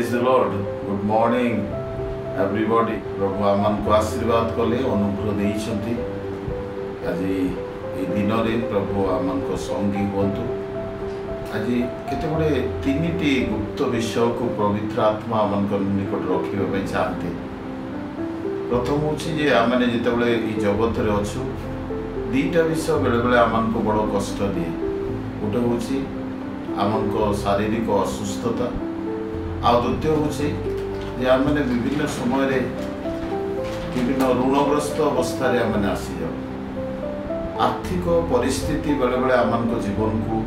Praise the Lord. Good morning, everybody. प्रभु आमान को आशीर्वाद कले अनुग्रह देइछंती आज ए दिन रे प्रभु आमान को संगी होंतु आज केते गुडे तीनिटी गुप्त विषय को पवित्र आत्मा आमान को निकट रखिबा पई चाहते। प्रथम होछि जे आमाने जेतेबेले ई जगत रे अछु दीटा विषय बेले बेले आमान को बड़ कष्ट दिए। गोटे होछि आमान को शारीरिक असुस्थता आ द्वितीय होछि जे आमने विभिन्न समय रे विभिन्न ऋणग्रस्त अवस्था रे आमने आसी जाऊ। आर्थिक परिस्थिति बेले बेले आमान को जीवन को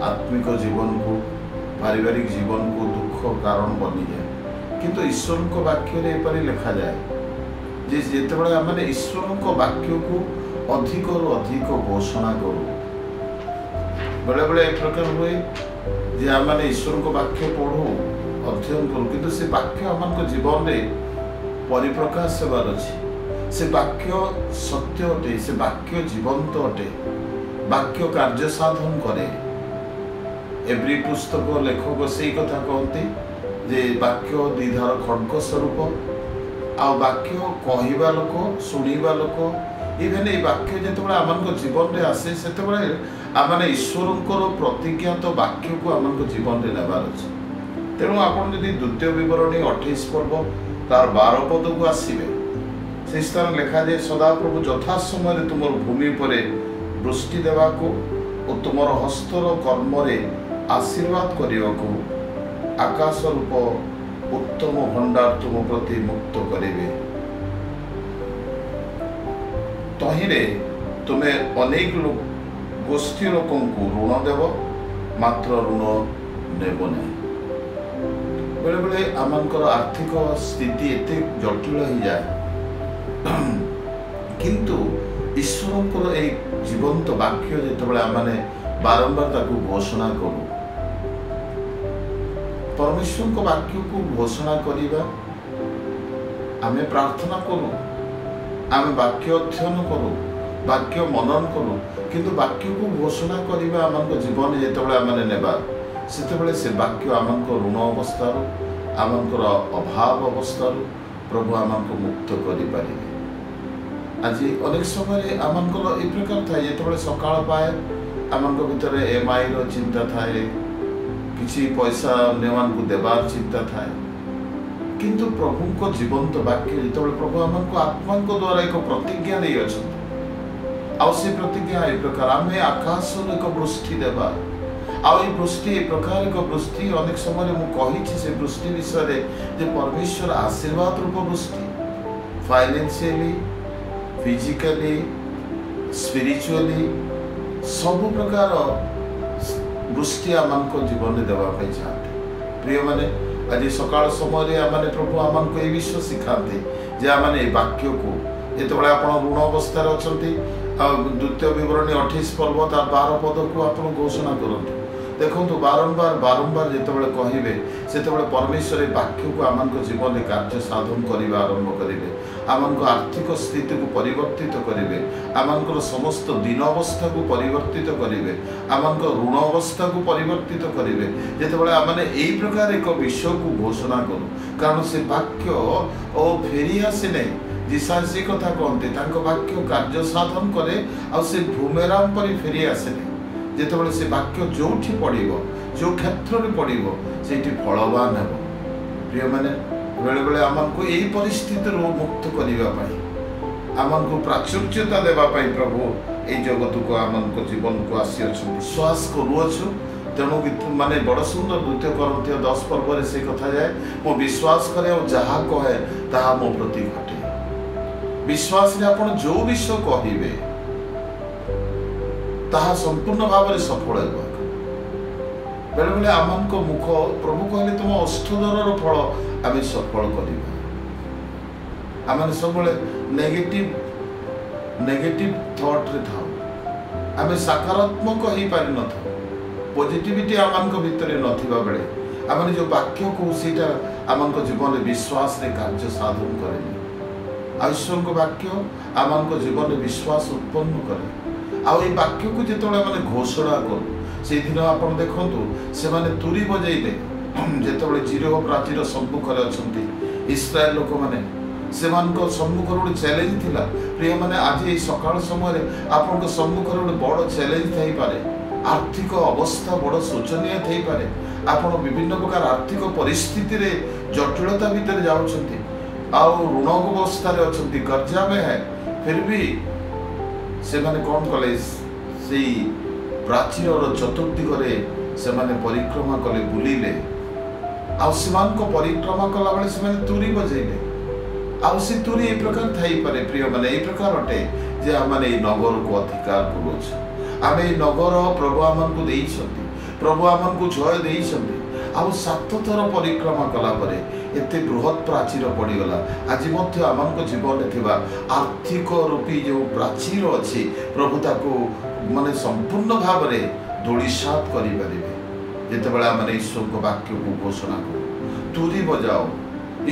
आत्मिक जीवन को पारिवारिक जीवन को दुख कारण बनी जाए। किंतु ईश्वर को वाक्य रे परि लिखा जाए जे जेतेबेले आमने ईश्वर को वाक्य को अधिक रु अधिक घोषणा करू बेले बेले एक प्रकार हुए जे आमने ईश्वर को वाक्य पढ़ू अध्ययन करूँ किंतु से वाक्य आम जीवन में परिप्रकाश होवार अच्छे। से वाक्य सत्य अटे, से वाक्य जीवंत अटे, वाक्य कार्य साधन करे। एवरी पुस्तक लेखक से कथा कहते जे वाक्य द्विधार खड्ग स्वरूप आ वाक्य कहवा लोक शुणा लोक इवेन ये वाक्य जो आम जीवन में आसे से आम ईश्वर प्रतिज्ञात वाक्य को आम जीवन में नेबार अच्छे। तेणु आपन यदि द्वितीय विवरणी 28 पर्व तार 12 पद को आसवे से स्थान लिखा जाए सदा प्रभु यथा समय तुम भूमि पर वृष्टि देवाको और तुम हस्तर कर्म आशीर्वाद करने को आकाश रूप उत्तम भंडार तुम प्रति मुक्त करेंगे। तहिरे तुम्हें अनेक गोष्ठी लोक ऋण देव मात्र ऋण नेब नहीं। बेले बेले आमर आर्थिक स्थिति एते जटिल हो जाए किंतु ईश्वर एक जीवंत वाक्य जितेबाला आमने बारंबार ताकू घोषणा करूँ परमेश्वर को वाक्य को घोषणा करिबा आमे प्रार्थना करूँ आमे वाक्य अध्ययन करूँ वाक्य मनन करूँ किंतु वाक्य को घोषणा करिबा आमर जीवन जितेबाला आमने नेबा सेतेबेले से वाक्य आमको ऋण अवस्था आमर अभाव अवस्था प्रभु आमको मुक्त करें। आज अनेक समय आमर ये प्रकार थाए जो सका पाए आम भितर एमआई चिंता थाए किसी पैसा नेवान को देवार चिंता थाए किंतु प्रभु को जीवंत वाक्य जो प्रभु आमको आत्मा द्वारा एक प्रतिज्ञा नहीं अच्छा आ प्रतिज्ञा ये प्रकार आम आकाश एक वृष्टि देवा आई वृष्टि ए प्रकार एक वृष्टि अनेक समय मुझे से वृष्टि विषय जे परमेश्वर आशीर्वाद रूप वृष्टि फाइनेंशियली फिजिकली स्पिरिचुअली सब प्रकार वृष्टि आम जीवन में देवाई चाहते। प्रिय माने आज सकाल समय आम प्रभु आमको ये विषय शिखाते जे आम वाक्य को जो आप ऋण अवस्था अच्छा द्वितीय विवरणी 28 पर्व तार 12 पद को आप घोषणा करते। देखो बारंबार बारंबार जितेबाला कहे से परमेश्वर वाक्य को आम जीवन में कार्य साधन करने आरंभ करेंगे आम आर्थिक स्थिति को परिवर्तित करेंगे आम समस्त दिन अवस्था को परिवर्तित करेंगे आम ऋण अवस्था को परिवर्तित करेंगे जितेबाला आम यही प्रकार एक विषय को घोषणा करूँ कारण से वाक्य और फेरी आसे नहीं जीसा से कथा कहते वाक्य कार्य साधन करे आ भूमेराम पर फेरी आसे नहीं जितेबाला से वाक्य जो पड़ो जो क्षेत्र में पड़ो से फलवान हे। प्रिय मैंने बेले बेले आमको यही परिस्थिति मुक्त करने आमको प्राचुर्यता देवाई प्रभु ये जगत को आमको जीवन को आसी विश्वास करुअछु। तेणु माने बड़ सुंदर द्वितीय कोरिन्थियो 10 पर्व से कथा जाए मो विश्वास करे और जहाँ कहे ताहा मो प्रति घटे। विश्वास रे आपण जो विषय कहिबे ताहा संपूर्ण भाव में सफल हो। बेले बेले आम को मुख प्रभु कहले तुम अष्टदर फल आम सफल करवा आम सब नेगेटिव थॉट रे था आम सकारात्मक हो पारि न था पॉजिटिविटी आम भितर नथिबा बेले आम जो वाक्य को सीटा आम जीवन में विश्वास रे कार्य साधन करें आयुष्य वाक्य आम जीवन में विश्वास उत्पन्न करे आ वाक्य को जो मैंने घोषणा करूँ से दिन आप देखु से तुरी बजेले ଯେତେବେଳେ ଜିରୋ ପ୍ରାଚୀର ସମ୍ମୁଖରେ ଅଛନ୍ତି ଇସ୍ରାଏଲ ଲୋକମାନେ, ସେମାନଙ୍କ ସମ୍ମୁଖରେ ଗୋଟେ ଚ୍ୟାଲେଞ୍ଜ ଥିଲା। ପ୍ରିୟମାନେ, ଆଜି ଏଇ ସକାଳ ସମୟରେ ଆପଣଙ୍କ ସମ୍ମୁଖରେ ଗୋଟେ ବଡ଼ ଚ୍ୟାଲେଞ୍ଜ ଥାଇପାରେ। ଆର୍ଥିକ ଅବସ୍ଥା ବଡ଼ ଶୋଚନୀୟ ଥାଇପାରେ। ଆପଣ ବିଭିନ୍ନ ପ୍ରକାର ଆର୍ଥିକ ପରିସ୍ଥିତିରେ ଜଟିଳତା ଭିତରେ ଯାଉଛନ୍ତି, ଆଉ ଋଣ ଅବସ୍ଥାରେ ଅଛନ୍ତି, କର୍ଜା ମେ ହେ। ଫିର୍ ବି ସେମାନେ କ'ଣ କଲେ? ସେଇ ପ୍ରାଚୀରର ଚତୁର୍ଦିଗରେ ସେମାନେ ପରିକ୍ରମା କଲେ, ବୁଲିଲେ। ଆଉ ସେମାନଙ୍କ ପରିକ୍ରମା କଲାବେଳେ ସେମାନେ ତୁରୀ ବଜେଇଲେ। ଆଉ ସେ ତୁରୀ ଏ ପ୍ରକାର ଥାଇପାରେ ପ୍ରିୟମାନେ, ଏଇ ପ୍ରକାର ଅଟେ ଯେ ଆମେ ଏଇ ନଗରକୁ ଅଧିକାର କରୁଅଛୁ। ଆମେ ଏଇ ନଗର ପ୍ରଭୁ ଆମକୁ ଦେଇଛନ୍ତି, ପ୍ରଭୁ ଆମକୁ ଜୟ ଦେଇଛନ୍ତି। ଆଉ 7 ଥର ପରିକ୍ରମା କଲା ପରେ ଏତେ ବୃହତ୍ ପ୍ରାଚୀର ପଡ଼ିଗଲା। ଆଜି ମଧ୍ୟ ଆମଙ୍କ ଜୀବନରେ ଥିବା ଆର୍ଥିକ ରୂପୀ ଯେଉଁ ପ୍ରାଚୀର ଅଛି, ପ୍ରଭୁ ତାକୁ ମାନେ ସମ୍ପୂର୍ଣ୍ଣ ଭାବରେ ଧୂଳିସାତ୍ କରିପାରିବେ ଯେତେବେଳେ ଆମେ ଈଶ୍ୱରଙ୍କ ବାକ୍ୟକୁ ଘୋଷଣା କରୁ। ତୁରୀ ବଜାଅ,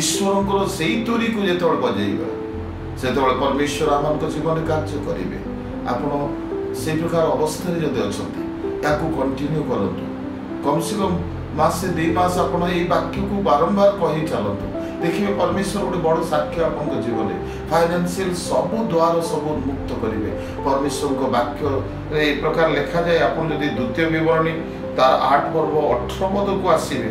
ଈଶ୍ୱରଙ୍କର ସେଇ ତୁରୀକୁ ଯେତେବେଳେ ବଜେଇବା, ସେତେବେଳେ ପରମେଶ୍ୱର ଆମଙ୍କ ଜୀବନରେ କାର୍ଯ୍ୟ କରିବେ। ଆପଣ ସେଇ ପ୍ରକାର ଅବସ୍ଥାରେ ଯଦି ଅଛନ୍ତି, ତାକୁ କଣ୍ଟିନ୍ୟୁ କରନ୍ତୁ। କମ୍ ସେ କମ୍ ମାସେ 2 ମାସ ଆପଣ ଏଇ ବାକ୍ୟକୁ ବାରମ୍ବାର କହି ଚାଲନ୍ତୁ। ଦେଖିବେ ପରମେଶ୍ୱର ଗୋଟେ ବଡ଼ ସାକ୍ଷ୍ୟ ଆପଣଙ୍କ ଜୀବନରେ। ଫାଇନାନ୍ସିଆଲ ସବୁ ଦ୍ୱାର ସବୁ ଉନ୍ମୁକ୍ତ କରିବେ। ପରମେଶ୍ୱରଙ୍କ ବାକ୍ୟରେ ଏ ପ୍ରକାର ଲେଖାଯାଏ, ଆପଣ ଯଦି ଦ୍ୱିତୀୟ ବିବରଣୀ ତାର 8 ପର୍ବ 18 ପଦକୁ ଆସିବେ,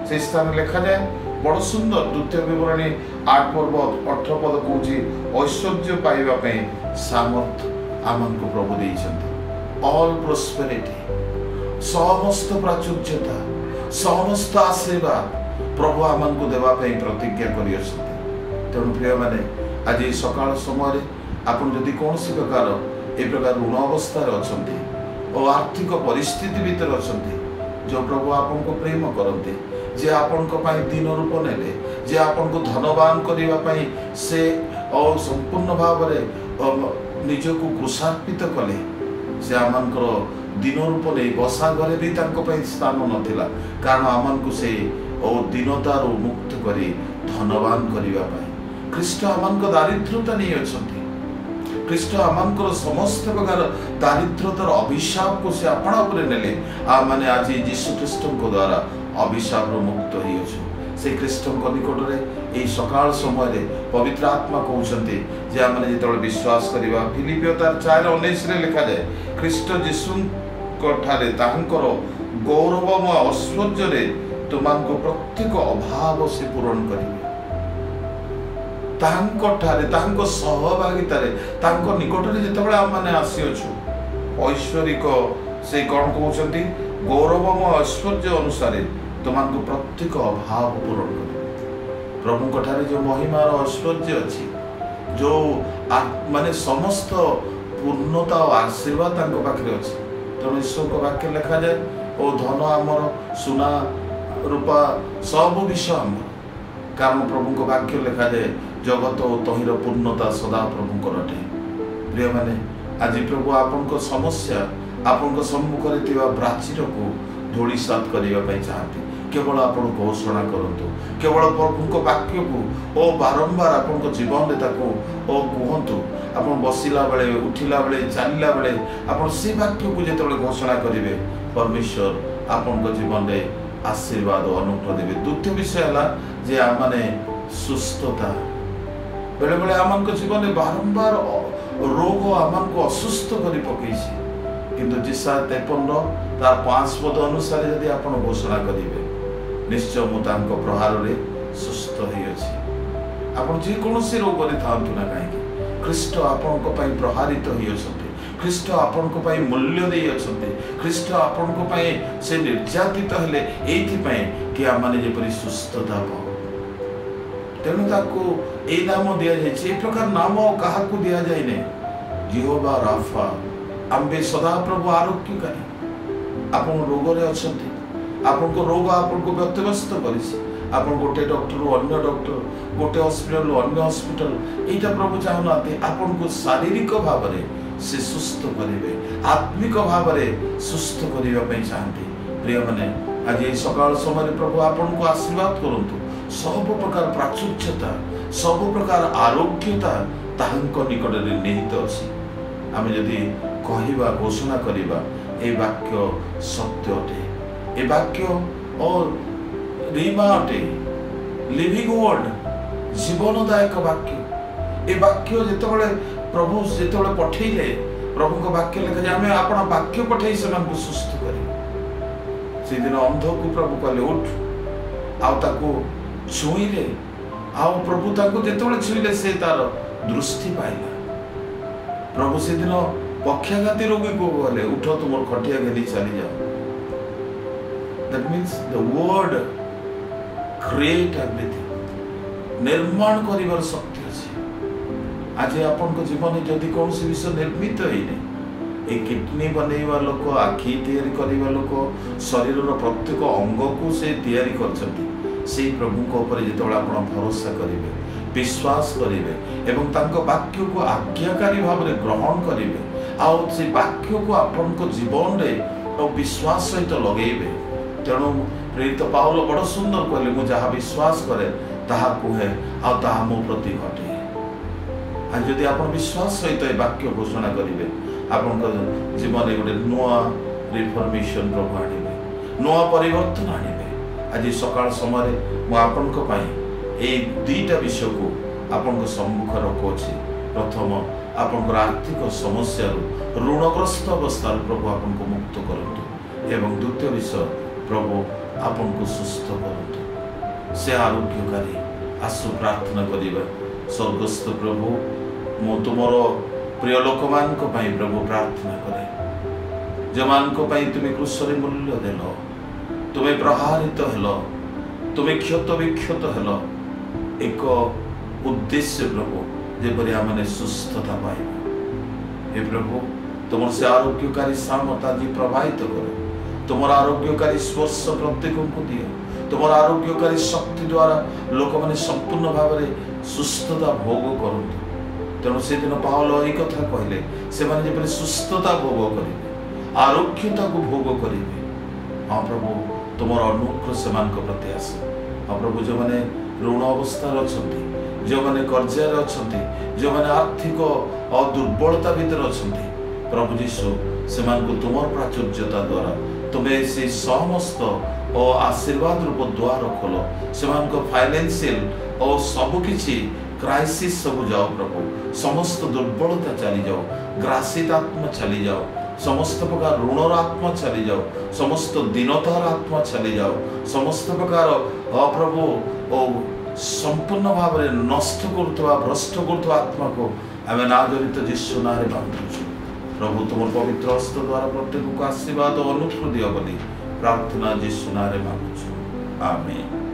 সেই স্থানে লেখাযায় বড় সুন্দর। দ্বিতীয় বিবরণী 8 পর্ব 18 পদ কହୁଛି, ঐশ্বর্য পাଇବା ପାଇଁ ସାମର୍ଥ୍ୟ ଆମକୁ ପ୍ରଭୁ ଦେଇଛନ୍ତି। ଅଲ୍ ପ୍ରୋସ୍ପେରିଟି, ସମସ୍ତ ପ୍ରାଚୁର୍ଯ୍ୟତା, ସମସ୍ତ ଆଶୀର୍ବାଦ ପ୍ରଭୁ ଆମକୁ ଦେବା ପାଇଁ ପ୍ରତିଜ୍ଞା କରିଅଛନ୍ତି। ତେଣୁ ପ୍ରିୟମାନେ, ଆଜି ସକାଳ ସମୟରେ ଆପଣ ଯଦି କୌଣସି ପ୍ରକାର ଏ ପ୍ରକାର ଋଣ ଅବସ୍ଥାରେ ଅଛନ୍ତି ଓ ଆର୍ଥିକ ପରିସ୍ଥିତି ଭିତରେ ଅଛନ୍ତି, ଯେଉଁ ପ୍ରଭୁ ଆପଣଙ୍କୁ ପ୍ରେମ କରନ୍ତି, ଯେ ଆପଣଙ୍କ ପାଇଁ ଦିନ ରୂପ ନେଲେ, ଯେ ଆପଣଙ୍କୁ ଧନବାନ କରିବା ପାଇଁ ସେ ସମ୍ପୂର୍ଣ୍ଣ ଭାବରେ ନିଜକୁ କୃଷାର୍ପିତ କଲେ। ସେ ଆମଙ୍କର ଦିନ ରୂପ ନେଇ ବସା ଘରେ ବି ତାଙ୍କ ପାଇଁ ସ୍ଥାନ ନଥିଲା, କାରଣ ଆମକୁ ସେ ଦୀନତାରୁ ମୁକ୍ତ କରି ଧନବାନ କରିବା ପାଇଁ। ଖ୍ରୀଷ୍ଟ ଆମଙ୍କ ଦାରିଦ୍ରତା ନେଇ ଅଛନ୍ତି। ଖ୍ରୀଷ୍ଟ ଆମଙ୍କର ସମସ୍ତ ପ୍ରକାର ଦାରିଦ୍ରତାର ଅଭିଶାପକୁ ସେ ଆପଣା ଉପରେ ନେଲେ। ଆମମାନେ ଆଜି ଯୀଶୁ ଖ୍ରୀଷ୍ଟଙ୍କ ଦ୍ୱାରା ଅଭିଶାପରୁ ମୁକ୍ତ ହେଇଅଛୁ। ସେ ଖ୍ରୀଷ୍ଟଙ୍କ ନିକଟରେ ଏହି ସକାଳ ସମୟରେ ପବିତ୍ର ଆତ୍ମା କହୁଛନ୍ତି ଯେ ଆମେ ଯେତେବେଳେ ବିଶ୍ୱାସ କରିବା, ଫିଲିପିଓ ତାର 4:19ରେ ଲେଖାଯାଏ, ଖ୍ରୀଷ୍ଟ ଯୀଶୁଙ୍କ ଠାରେ ତାହାଙ୍କର ଗୌରବମୟ ଐଶ୍ୱର୍ଯ୍ୟରେ ତୁମଙ୍କୁ ପ୍ରତ୍ୟେକ ଅଭାବ ସେ ପୂରଣ କରିବେ। ତାହାଙ୍କ ଠାରେ, ତାହାଙ୍କ ସହଭାଗିତାରେ, ତାଙ୍କ ନିକଟରେ ଯେତେବେଳେ ଆମେ ଆସିଅଛୁ, ଐଶ୍ୱରିକ ସେ କ'ଣ କହୁଛନ୍ତି, ଗୌରବମୟ ଐଶ୍ୱର୍ଯ୍ୟ ଅନୁସାରେ ତୁମକୁ ପ୍ରତ୍ୟେକ ଅଭାବ ପୂରଣ କରିବେ। ପ୍ରଭୁଙ୍କ ଠାରେ ଯେଉଁ ମହିମାର ଐଶ୍ୱର୍ଯ୍ୟ ଅଛି, ଯେଉଁ ମାନେ ସମସ୍ତ ପୂର୍ଣ୍ଣତା ଓ ଆଶୀର୍ବାଦ ତାଙ୍କ ପାଖରେ ଅଛି। ତେଣୁ ଈଶ୍ୱରଙ୍କ ବାକ୍ୟ ଲେଖାଯାଏ, ଓ ଧନ ଆମର, ସୁନା ରୂପା ସବୁ ବିଷୟ ଆମର, କାରଣ ପ୍ରଭୁଙ୍କ ବାକ୍ୟ ଲେଖାଯାଏ, ଜଗତ ଓ ତହିଁର ପୂର୍ଣ୍ଣତା ସଦା ପ୍ରଭୁଙ୍କର ଅଟେ। ପ୍ରିୟମାନେ, ଆଜି ପ୍ରଭୁ ଆପଣଙ୍କ ସମସ୍ୟା, ଆପଣଙ୍କ ସମ୍ମୁଖରେ ଥିବା ପ୍ରାଚୀରକୁ ଧୂଳିସାତ୍ କରିବା ପାଇଁ ଚାହାନ୍ତି। କେବଳ ଆପଣ ଘୋଷଣା କରନ୍ତୁ, କେବଳ ପ୍ରଭୁଙ୍କ ବାକ୍ୟକୁ ଓ ବାରମ୍ବାର ଆପଣଙ୍କ ଜୀବନରେ ତାକୁ କୁହନ୍ତୁ। ଆପଣ ବସିଲା ବେଳେ, ଉଠିଲା ବେଳେ, ଚାଲିଲା ବେଳେ ଆପଣ ସେ ବାକ୍ୟକୁ ଯେତେବେଳେ ଘୋଷଣା କରିବେ, ପରମେଶ୍ୱର ଆପଣଙ୍କ ଜୀବନରେ ଆଶୀର୍ବାଦ ଅନୁଗ୍ରହ ଦେବେ। ଦ୍ୱିତୀୟ ବିଷୟ ହେଲା ଯେ ଆମମାନେ ସୁସ୍ଥତା। ବେଳେବେଳେ ଆମଙ୍କ ଜୀବନରେ ବାରମ୍ବାର ରୋଗ ଆମକୁ ଅସୁସ୍ଥ କରି ପକେଇଛି, କିନ୍ତୁ ଯେସାୟା 53 ତାର 5 ପଦ ଅନୁସାରେ ଯଦି ଆପଣ ଘୋଷଣା କରିବେ, ନିଶ୍ଚୟ ମୁଁ ତାଙ୍କ ପ୍ରହାରରେ ସୁସ୍ଥ ହେଇଅଛି। ଆପଣ ଯେକୌଣସି ରୋଗରେ ଥାଆନ୍ତୁ ନା କାହିଁକି, ଖ୍ରୀଷ୍ଟ ଆପଣଙ୍କ ପାଇଁ ପ୍ରହାରିତ ହେଇଅଛନ୍ତି। ଖ୍ରୀଷ୍ଟ ଆପଣଙ୍କ ପାଇଁ ମୂଲ୍ୟ ଦେଇଅଛନ୍ତି। ଖ୍ରୀଷ୍ଟ ଆପଣଙ୍କ ପାଇଁ ସେ ନିର୍ଯାତିତ ହେଲେ ଏଇଥିପାଇଁ କି ଆମମାନେ ଯେପରି ସୁସ୍ଥତା ପାଉ। ତେଣୁ ତାକୁ ଏଇ ନାମ ଦିଆଯାଇଛି। ଏ ପ୍ରକାର ନାମ କାହାକୁ ଦିଆଯାଇନି। ଯେହୋବା ରାଫା, ଆମ୍ଭେ ସଦାପ୍ରଭୁ ଆରୋଗ୍ୟକାରୀ। ଆପଣ ରୋଗରେ ଅଛନ୍ତି, ଆପଣଙ୍କ ରୋଗ ଆପଣଙ୍କୁ ବ୍ୟତିବ୍ୟସ୍ତ କରିଛି। ଆପଣ ଗୋଟେ ଡକ୍ଟରରୁ ଅନ୍ୟ ଡକ୍ଟର, ଗୋଟେ ହସ୍ପିଟାଲରୁ ଅନ୍ୟ ହସ୍ପିଟାଲ, ଏଇଟା ପ୍ରଭୁ ଚାହୁଁନାହାନ୍ତି। ଆପଣଙ୍କୁ ଶାରୀରିକ ଭାବରେ ସେ ସୁସ୍ଥ କରିବେ, ଆତ୍ମିକ ଭାବରେ ସୁସ୍ଥ କରିବା ପାଇଁ ଚାହାନ୍ତି। ପ୍ରିୟମାନେ, ଆଜି ଏହି ସକାଳ ସମୟରେ ପ୍ରଭୁ ଆପଣଙ୍କୁ ଆଶୀର୍ବାଦ କରନ୍ତୁ। ସବୁ ପ୍ରକାର ପ୍ରାଚୁର୍ଯ୍ୟତା, ସବୁ ପ୍ରକାର ଆରୋଗ୍ୟତା ତାହାଙ୍କ ନିକଟରେ ନିହିତ ଅଛି। ଆମେ ଯଦି କହିବା, ଘୋଷଣା କରିବା, ଏ ବାକ୍ୟ ସତ୍ୟ ଅଟେ। ଏ ବାକ୍ୟ रीमा अटे लिविंग वर्ड जीवनदायक वाक्य ए वाक्य जिते प्रभु जिते पठेले प्रभु को वाक्य लिखा जाए आम आप वाक्य पठे से सुस्थ करें से दिन अंध को प्रभु कहले उठ आउ छुईले आउ प्रभु जिते छुईले से तार दृष्टि पाइला प्रभु से दिन पक्षाघाती रोगी को कहले उठ तुम खटिया घेरी चली जाओ that means the word create everything निर्माण करिवार शक्ति अछि आज आपन जीवन जदि कौन से विषय निर्मित होइने ए किडनी बनैवा लोक आखि तैयारी करिवा लोक शरीर प्रत्येक अंग को से तैयारी करछथि से प्रभु को ऊपर जेतबेला आपण भरोसा करिवे विश्वास करिवे एवं तांको वाक्य को आज्ञाकारी भाव में ग्रहण करिवे आ से वाक्य को आपण को जीवन रे विश्वास सहित लगेइबे तेणु प्रेरित पाउल बड़ सुंदर कहले मु जहाँ विश्वास करे ताहा कुहे आ ताहा मो प्रति घटे आज जदि आपण विश्वास सहित ए वाक्य घोषणा करिवे आपण जीवन गोटे नुआ रिफॉर्मेशन प्रभु आनिबे नुआ परिवर्तन आनिबे आज सकाळ समय मु आपण को पई ए दुईटा विषय को आपण को सम्मुख रखोछि प्रथम आपण आर्थिक समस्या ऋणग्रस्त अवस्था प्रभु आपण को मुक्त करंतु एवं द्वितीय विषय प्रभु आपण को सुस्थ करंतु से आरोग्यकारी आसु प्रार्थना करिबा स्वर्गस्थ प्रभु मो तुमर प्रिय लोक मान को पई प्रभु प्रार्थना करे जो मान को पई तुमे क्रूसरे मूल्य देलो तुमे प्रहारित हेलो तुमे क्षत विक्षत हेलो एक उद्देश्य प्रभु जेपरि आमने सुस्थता पाइबा हे प्रभु तुम से आरोग्यकारी सामता जी प्रभावित करो तुम आरोग्यकारी स्पर्श प्रत्येक को दियो तुम आरोग्यकारी शक्ति द्वारा लोक मैंने संपूर्ण भाव में सुस्थता भोग करते तेणु से दिन पाउल यही कथा कहले से माने जे सुस्थता भोग करेंगे आरोग्यता को भोग करेंगे हाँ प्रभु तुम अनुग्रह से प्रति आस हाँ प्रभु जो मैंने ऋण अवस्था अच्छा जो मैंने कर्जार अच्छा जो मैंने आर्थिक दुर्बलता भीतर अच्छा प्रभु जीशु से तुम प्राचुर्यता द्वारा तुम्हें से समस्त और आशीर्वाद रूप द्वार खोल से फाइनेंशियल और सबकि क्राइसिस सब जाओ प्रभु समस्त दुर्बलता चली जाओ ग्रासित आत्मा चली जाओ समस्त प्रकार ऋणर आत्मा चली जाओ समस्त दीनतार आत्मा चली जाओ समस्त प्रकार प्रभु संपूर्ण भाव में नष्ट करुवा भ्रष्ट करुवा आत्मा को आम नागरित जीशु ना बांधुछु प्रभु तुम पवित्र हस्त द्वारा प्रत्येक को आशीर्वाद और अनुग्रह दियो बोली प्रार्थना जीशु ना मांगुछु आमीन।